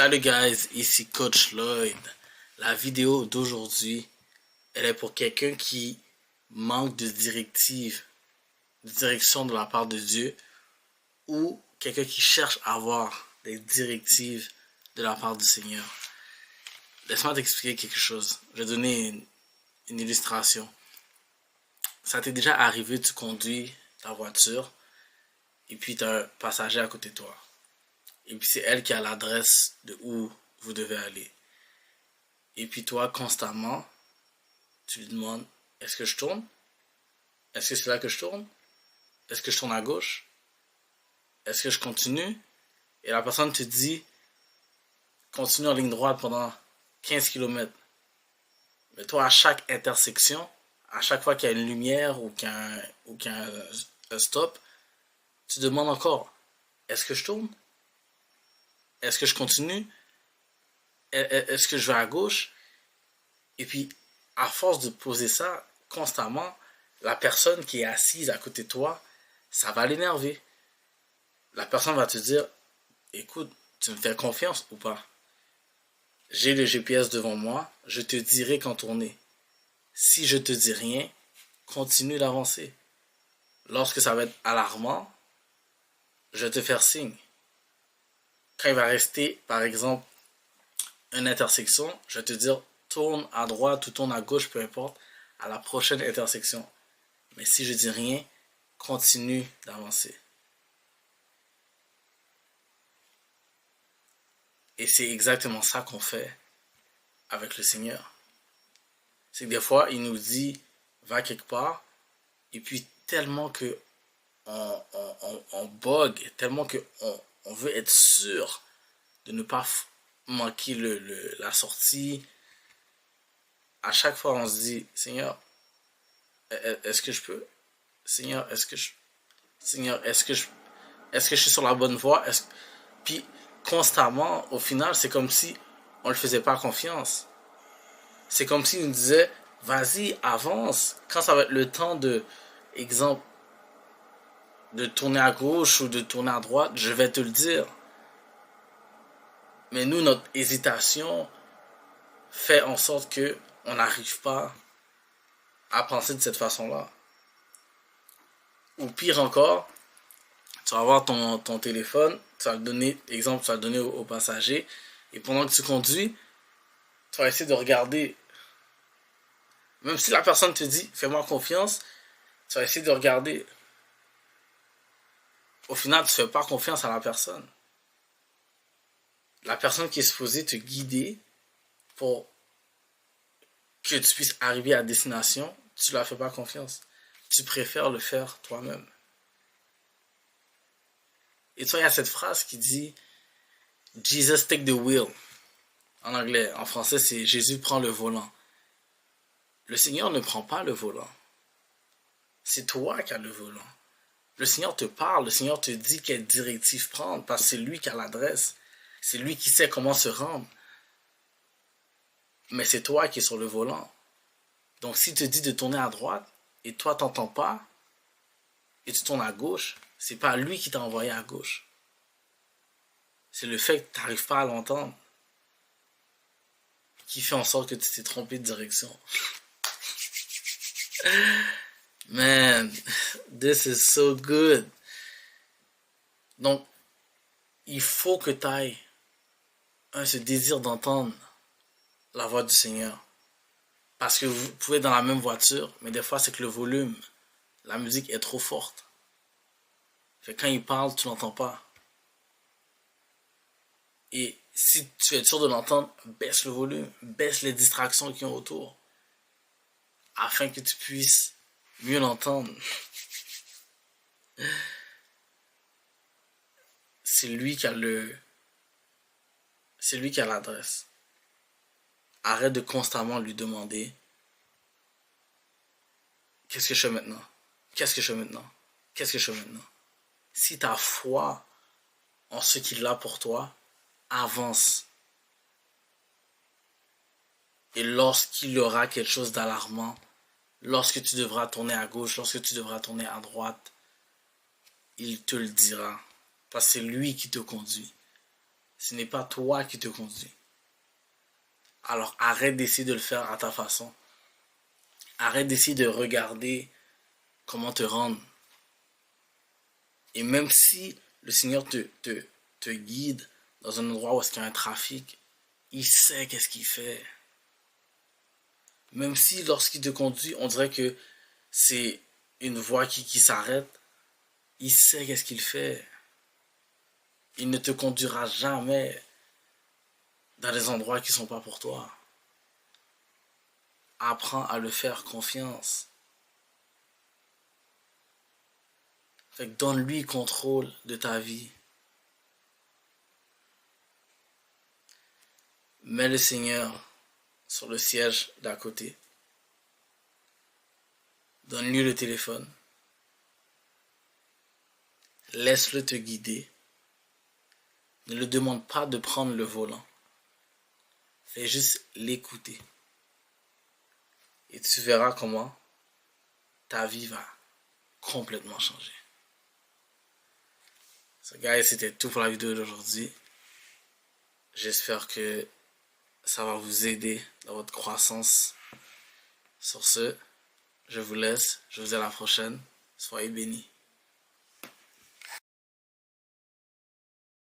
Salut guys, ici Coach Lloyd. La vidéo d'aujourd'hui, elle est pour quelqu'un qui manque de directives, de direction de la part de Dieu, ou quelqu'un qui cherche à avoir des directives de la part du Seigneur. Laisse-moi t'expliquer quelque chose. Je vais donner une illustration. Ça t'est déjà arrivé, tu conduis ta voiture, et puis tu as un passager à côté de toi. Et puis c'est elle qui a l'adresse de où vous devez aller. Et puis toi, constamment, tu lui demandes, est-ce que je tourne? Est-ce que c'est là que je tourne? Est-ce que je tourne à gauche? Est-ce que je continue? Et la personne te dit, continue en ligne droite pendant 15 km. Mais toi, à chaque intersection, à chaque fois qu'il y a une lumière ou qu'il y a un stop, tu demandes encore, est-ce que je tourne? Est-ce que je continue? Est-ce que je vais à gauche? Et puis, à force de poser ça constamment, la personne qui est assise à côté de toi, ça va l'énerver. La personne va te dire, écoute, tu me fais confiance ou pas? J'ai le GPS devant moi, je te dirai quand tourner. Si je te dis rien, continue d'avancer. Lorsque ça va être alarmant, je vais te faire signe. Quand il va rester, par exemple, une intersection, je vais te dire, tourne à droite ou tourne à gauche, peu importe, à la prochaine intersection. Mais si je dis rien, continue d'avancer. Et c'est exactement ça qu'on fait avec le Seigneur. C'est que des fois, il nous dit, va quelque part, et puis tellement que on bug, tellement que on veut être sûr de ne pas manquer la sortie, à chaque fois on se dit, Seigneur, est-ce que je peux? Seigneur, Seigneur, est-ce que je suis sur la bonne voie? Puis constamment, au final, c'est comme si on ne le faisait pas confiance. C'est comme s'il nous disait, vas-y, avance. Quand ça va être le temps de, exemple, de tourner à gauche ou de tourner à droite, je vais te le dire. Mais nous, notre hésitation fait en sorte que on n'arrive pas à penser de cette façon-là. Ou pire encore, tu vas avoir ton téléphone, tu vas le donner, exemple, tu vas le donner au passager, et pendant que tu conduis, tu vas essayer de regarder. Même si la personne te dit, fais-moi confiance, tu vas essayer de regarder. Au final, tu ne fais pas confiance à la personne. La personne qui est supposée te guider pour que tu puisses arriver à destination, tu ne la fais pas confiance. Tu préfères le faire toi-même. Et toi, il y a cette phrase qui dit Jesus take the wheel. En anglais, en français, c'est Jésus prend le volant. Le Seigneur ne prend pas le volant. C'est toi qui as le volant. Le Seigneur te parle, le Seigneur te dit quelle directive prendre parce que c'est lui qui a l'adresse. C'est lui qui sait comment se rendre. Mais c'est toi qui es sur le volant. Donc s'il te dit de tourner à droite et toi t'entends pas et tu tournes à gauche, c'est pas lui qui t'a envoyé à gauche. C'est le fait que tu n'arrives pas à l'entendre qui fait en sorte que tu t'es trompé de direction. Man, this is so good. Donc, il faut que tu ailles ce désir d'entendre la voix du Seigneur. Parce que vous pouvez être dans la même voiture, mais des fois c'est que le volume, la musique est trop forte. Fait que quand il parle, tu l'entends pas. Et si tu es sûr de l'entendre, baisse le volume, baisse les distractions qui ont autour, afin que tu puisses mieux l'entendre. C'est lui qui a l'adresse. Arrête de constamment lui demander qu'est-ce que je fais maintenant? Qu'est-ce que je fais maintenant? Qu'est-ce que je fais maintenant? Si tu as foi en ce qu'il a pour toi, avance. Et lorsqu'il y aura quelque chose d'alarmant, lorsque tu devras tourner à gauche, lorsque tu devras tourner à droite, il te le dira. Parce que c'est lui qui te conduit. Ce n'est pas toi qui te conduis. Alors arrête d'essayer de le faire à ta façon. Arrête d'essayer de regarder comment te rendre. Et même si le Seigneur te guide dans un endroit où il y a un trafic, il sait qu'est-ce qu'il fait. Même si lorsqu'il te conduit, on dirait que c'est une voie qui s'arrête, il sait qu'est-ce qu'il fait. Il ne te conduira jamais dans des endroits qui ne sont pas pour toi. Apprends à le faire confiance. Fait que donne-lui contrôle de ta vie. Mets le Seigneur sur le siège d'à côté. Donne-lui le téléphone. Laisse-le te guider. Ne le demande pas de prendre le volant. Fais juste l'écouter. Et tu verras comment ta vie va complètement changer. So guys, c'était tout pour la vidéo d'aujourd'hui. J'espère que ça va vous aider dans votre croissance. Sur ce, je vous laisse. Je vous dis à la prochaine. Soyez bénis.